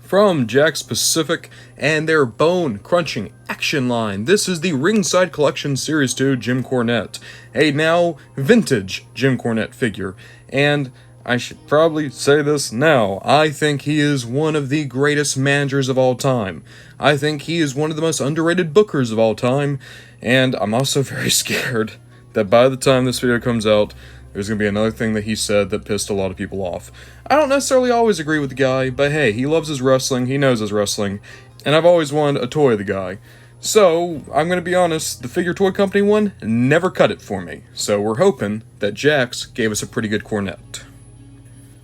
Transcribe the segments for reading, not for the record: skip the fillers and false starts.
from Jakks Pacific and their bone-crunching action line. This is the Ringside Collection Series 2 Jim Cornette, a now vintage Jim Cornette figure, and I should probably say this now, I think he is one of the greatest managers of all time. I think he is one of the most underrated bookers of all time, and I'm also very scared that by the time this video comes out, there's going to be another thing that he said that pissed a lot of people off. I don't necessarily always agree with the guy, but hey, he loves his wrestling, he knows his wrestling, and I've always wanted a toy of the guy. So, I'm going to be honest, the figure toy company one never cut it for me, so we're hoping that Jakks gave us a pretty good Cornette.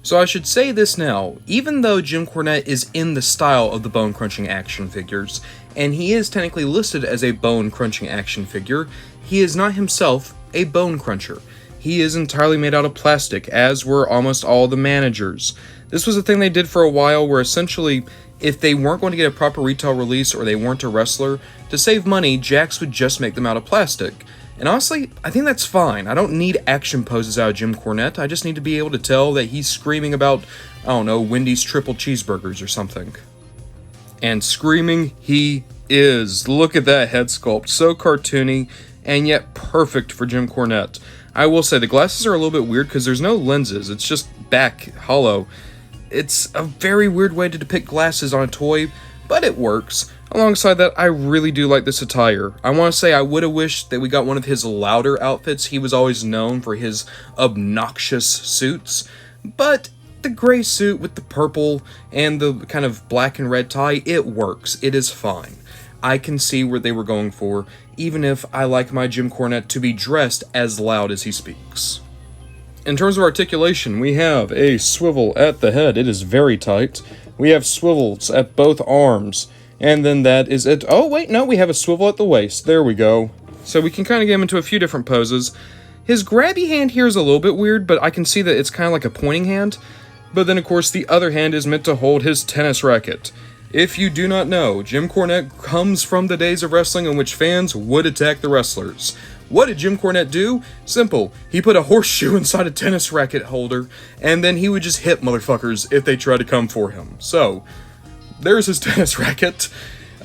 So I should say this now, even though Jim Cornette is in the style of the bone-crunching action figures, and he is technically listed as a bone-crunching action figure, he is not himself a bone cruncher. He is entirely made out of plastic, as were almost all the managers. This was a thing they did for a while where essentially, if they weren't going to get a proper retail release or they weren't a wrestler, to save money, Jakks would just make them out of plastic. And honestly, I think that's fine. I don't need action poses out of Jim Cornette, I just need to be able to tell that he's screaming about, I don't know, Wendy's triple cheeseburgers or something. And screaming he is. Look at that head sculpt, so cartoony, and yet perfect for Jim Cornette. I will say, the glasses are a little bit weird because there's no lenses, it's just back, hollow. It's a very weird way to depict glasses on a toy, but it works. Alongside that, I really do like this attire. I want to say I would have wished that we got one of his louder outfits. He was always known for his obnoxious suits, but the gray suit with the purple and the kind of black and red tie, it works. It is fine. I can see what they were going for, even if I like my Jim Cornette to be dressed as loud as he speaks. In terms of articulation, we have a swivel at the head. It is very tight. We have swivels at both arms. And then that is it. Oh, wait, no, we have a swivel at the waist. There we go. So we can kind of get him into a few different poses. His grabby hand here is a little bit weird, but I can see that it's kind of like a pointing hand. But then, of course, the other hand is meant to hold his tennis racket. If you do not know, Jim Cornette comes from the days of wrestling in which fans would attack the wrestlers. What did Jim Cornette do? Simple. He put a horseshoe inside a tennis racket holder, and then he would just hit motherfuckers if they tried to come for him. So, there's his tennis racket.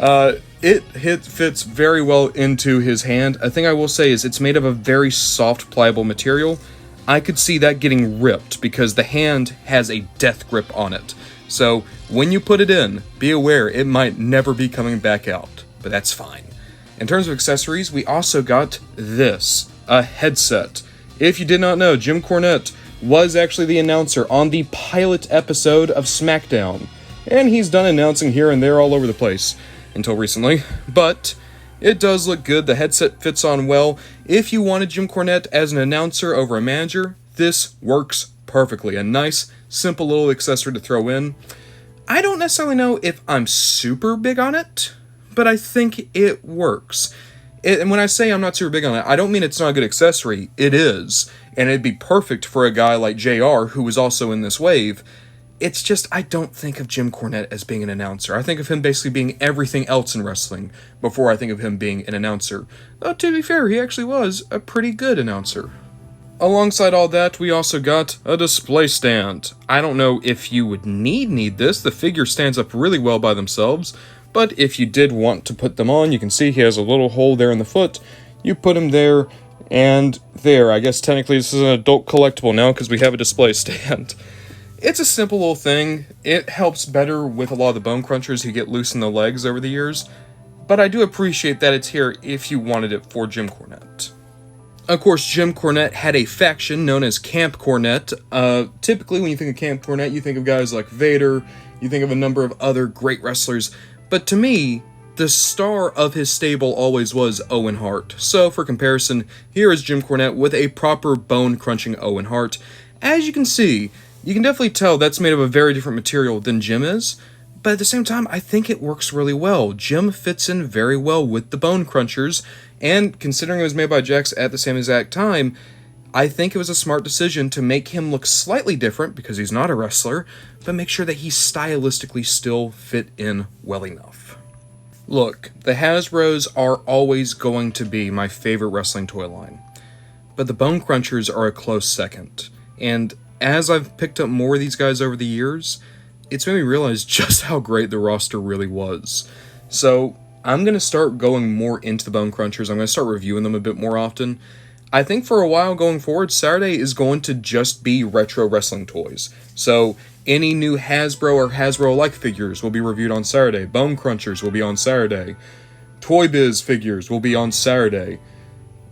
It fits very well into his hand. A thing I will say is it's made of a very soft, pliable material. I could see that getting ripped because the hand has a death grip on it. So, when you put it in, be aware it might never be coming back out, but that's fine. In terms of accessories, we also got this, a headset. If you did not know, Jim Cornette was actually the announcer on the pilot episode of SmackDown, and he's done announcing here and there all over the place, until recently, but it does look good, the headset fits on well. If you wanted Jim Cornette as an announcer over a manager, this works perfectly. A nice, simple little accessory to throw in. I don't necessarily know if I'm super big on it, but I think it works. And when I say I'm not super big on it, I don't mean it's not a good accessory. It is, and it'd be perfect for a guy like JR, who was also in this wave. It's just, I don't think of Jim Cornette as being an announcer. I think of him basically being everything else in wrestling before I think of him being an announcer. Though, to be fair, he actually was a pretty good announcer. Alongside all that, we also got a display stand. I don't know if you would need this. The figure stands up really well by themselves, but if you did want to put them on, you can see he has a little hole there in the foot. You put him there, and there. I guess technically this is an adult collectible now because we have a display stand. It's a simple little thing. It helps better with a lot of the bone crunchers who get loose in the legs over the years, but I do appreciate that it's here if you wanted it for Jim Cornette. Of course, Jim Cornette had a faction known as Camp Cornette. Typically, when you think of Camp Cornette, you think of guys like Vader, you think of a number of other great wrestlers, but to me, the star of his stable always was Owen Hart. So, for comparison, here is Jim Cornette with a proper bone-crunching Owen Hart. As you can see, you can definitely tell that's made of a very different material than Jim is, but at the same time, I think it works really well. Jim fits in very well with the bone crunchers, and considering it was made by Jakks at the same exact time, I think it was a smart decision to make him look slightly different, because he's not a wrestler, but make sure that he stylistically still fit in well enough. Look, the Hasbros are always going to be my favorite wrestling toy line, but the Bone Crunchers are a close second, and as I've picked up more of these guys over the years, it's made me realize just how great the roster really was. So I'm going to start going more into the Bone Crunchers. I'm going to start reviewing them a bit more often. I think for a while going forward, Saturday is going to just be retro wrestling toys. So any new Hasbro or Hasbro-like figures will be reviewed on Saturday. Bone Crunchers will be on Saturday. Toy Biz figures will be on Saturday.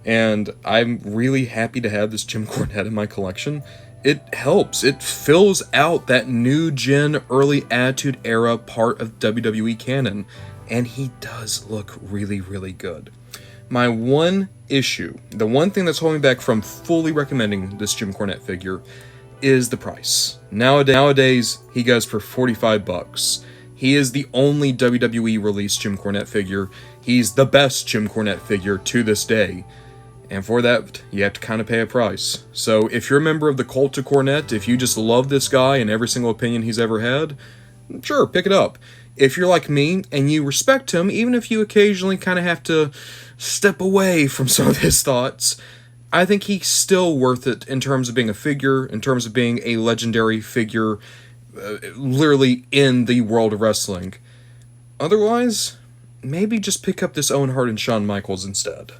And I'm really happy to have this Jim Cornette in my collection. It helps. It fills out that new gen, early Attitude Era part of WWE canon. And he does look really, really good. My one issue, the one thing that's holding me back from fully recommending this Jim Cornette figure, is the price. Nowadays, he goes for $45. He is the only WWE released Jim Cornette figure. He's the best Jim Cornette figure to this day. And for that, you have to kind of pay a price. So if you're a member of the Cult of Cornette, if you just love this guy and every single opinion he's ever had, sure, pick it up. If you're like me and you respect him, even if you occasionally kind of have to step away from some of his thoughts, I think he's still worth it in terms of being a figure, in terms of being a legendary figure, literally in the world of wrestling. Otherwise, maybe just pick up this Owen Hart and Shawn Michaels instead.